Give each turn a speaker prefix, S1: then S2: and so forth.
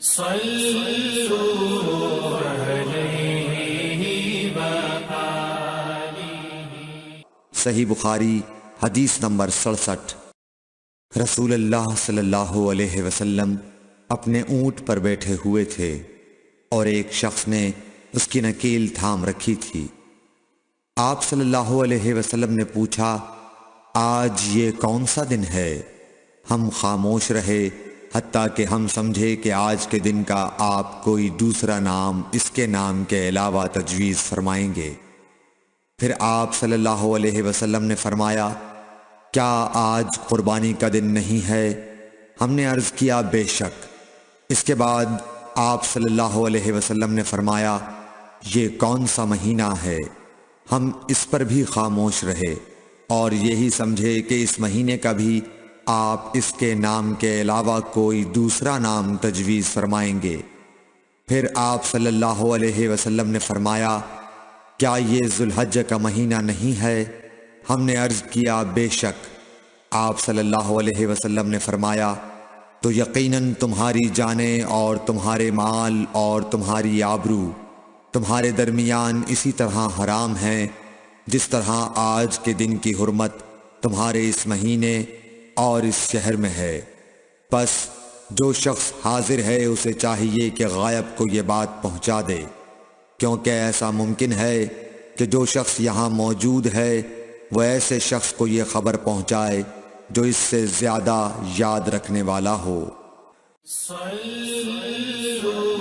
S1: صلوا علیہ وآلہ۔
S2: صحیح بخاری حدیث نمبر 67۔ رسول اللہ صلی اللہ علیہ وسلم اپنے اونٹ پر بیٹھے ہوئے تھے اور ایک شخص نے اس کی نکیل تھام رکھی تھی۔ آپ صلی اللہ علیہ وسلم نے پوچھا، آج یہ کون سا دن ہے؟ ہم خاموش رہے حتیٰ کہ ہم سمجھے کہ آج کے دن کا آپ کوئی دوسرا نام اس کے نام کے علاوہ تجویز فرمائیں گے۔ پھر آپ صلی اللہ علیہ وسلم نے فرمایا، کیا آج قربانی کا دن نہیں ہے؟ ہم نے عرض کیا، بے شک۔ اس کے بعد آپ صلی اللہ علیہ وسلم نے فرمایا، یہ کون سا مہینہ ہے؟ ہم اس پر بھی خاموش رہے اور یہی سمجھے کہ اس مہینے کا بھی آپ اس کے نام کے علاوہ کوئی دوسرا نام تجویز فرمائیں گے۔ پھر آپ صلی اللہ علیہ وسلم نے فرمایا، کیا یہ ذو الحجہ کا مہینہ نہیں ہے؟ ہم نے عرض کیا، بے شک۔ آپ صلی اللہ علیہ وسلم نے فرمایا، تو یقیناً تمہاری جانیں اور تمہارے مال اور تمہاری آبرو تمہارے درمیان اسی طرح حرام ہیں جس طرح آج کے دن کی حرمت تمہارے اس مہینے اور اس شہر میں ہے۔ پس جو شخص حاضر ہے اسے چاہیے کہ غائب کو یہ بات پہنچا دے، کیونکہ ایسا ممکن ہے کہ جو شخص یہاں موجود ہے وہ ایسے شخص کو یہ خبر پہنچائے جو اس سے زیادہ یاد رکھنے والا ہو۔
S1: صلوا